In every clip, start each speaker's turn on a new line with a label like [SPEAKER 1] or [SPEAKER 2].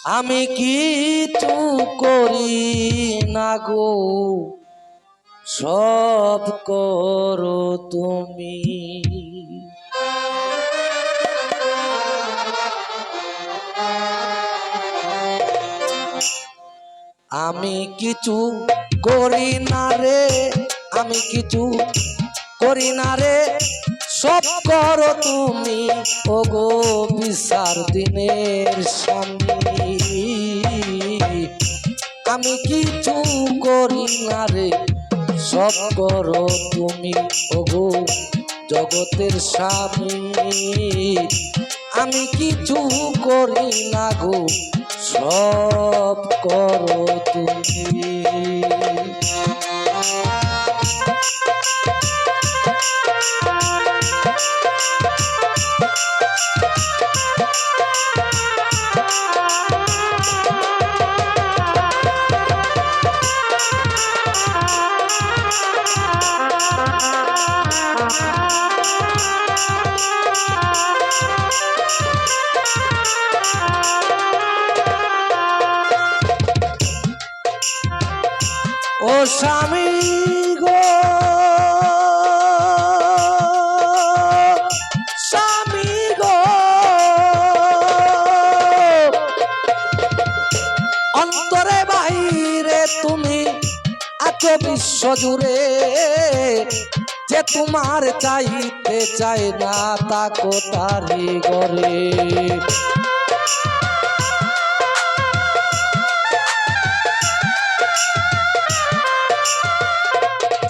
[SPEAKER 1] আমি কিছু করি না গো, সব করো তুমি। আমি কিছু করি না রে, আমি কিছু করি না রে, সব করো তুমি। ওগো বিচার দিনের স্বামী, আমি কিছু করি না রে, সব করো তুমি। ওগো জগতের স্বামী, আমি কিছু করি না গো, সব করো তুমি। ও স্বামী গো, স্বামী গো, অন্তরে বাহিরে তুমি আছো বিশ্ব জুড়ে, যে তোমার চাইতে চাই না তাকো তারি গরে।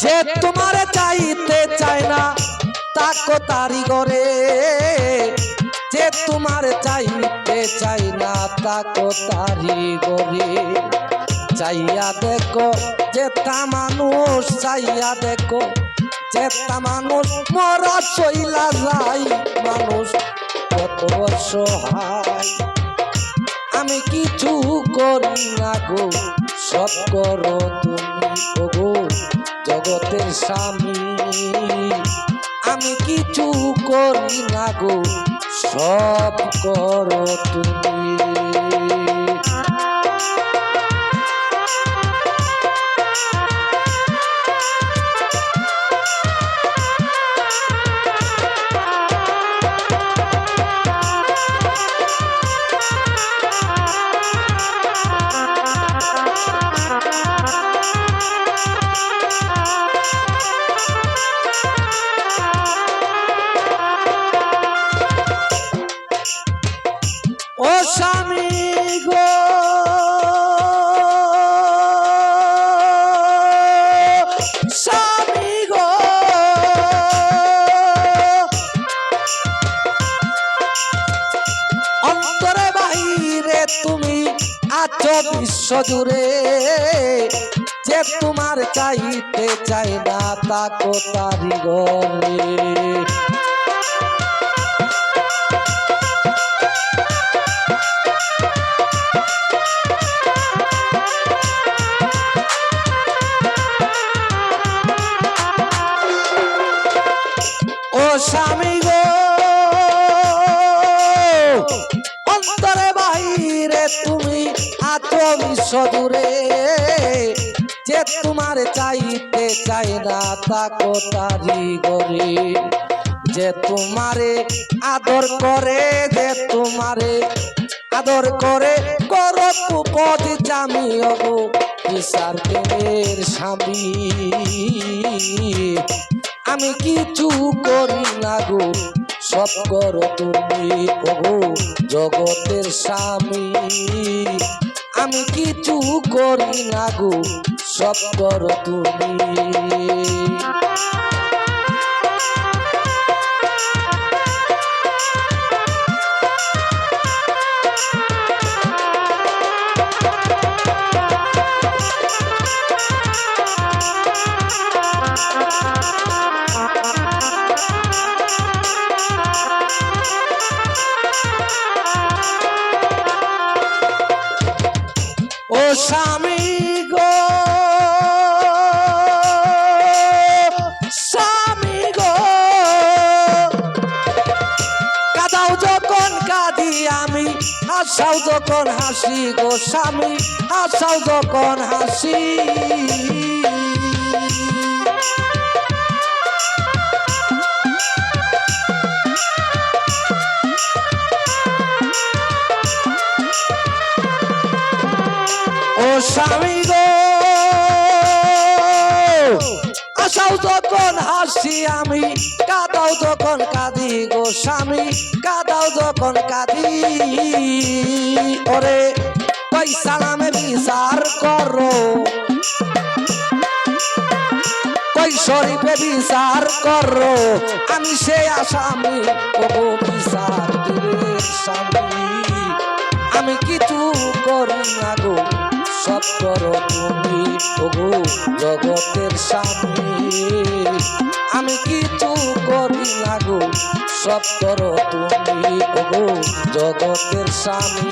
[SPEAKER 1] যে তোমার চাইতে চায় না তাকো তারি গরে, যে তোমার চাইতে চাই না তাকো তারি গরে। চাইয়া দেখো যেটা মানুষ, চাইয়া দেখো যেটা মানুষ মরা চইলা যায়, মানুষ কত অসহায়। আমি কিছু করি না গো, সব করো তুমি। ওগো জগতের স্বামী, আমি কিছু করি না গো, সব করো তুমি। ও স্বামী গো, স্বামী গো, অন্তরে বাহিরে তুমি আছো বিশ্ব জুড়ে, যে তোমার চাইতে চাই না তাকো তারি গরে। ও স্বামী গো, অন্তরে বাহিরে তুমি আছো বিশ্ব জুড়ে, যে তোমার চাইতে চাই না তাকো তারি গরে। যে তোমারে আদর করে, যে তোমারে আদর করে, করো কুপদ জামি। ওগো বিচার দিনের স্বামী, আমি কিছু করি না গো, সব করো তুমি। ওগো জগতের স্বামী, আমি কিছু করি না গো, সব করো তুমি। ও স্বামী গো, আমি হাসাও যখন হাসি গো স্বামী হাসাও যখন হাসি ও স্বামী গো হাসাও যখন হাসি আমি কাঁদাও যখন কাঁদি গো স্বামী কাঁদাও যখন কাঁদি ওরে পয়সা নামে বিচার করো কই শরীফে বিচার করো আমি সে আসামি ও বিচার দিবে স্বামী আমি কিছু করি না গো সব করো তুমি ওগো জগতের স্বামী আমি কিছু করি না গো সব করো তুমি ওগো জগতের স্বামী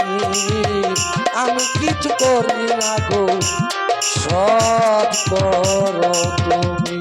[SPEAKER 1] আমি কিছু করি না গো সব করো তুমি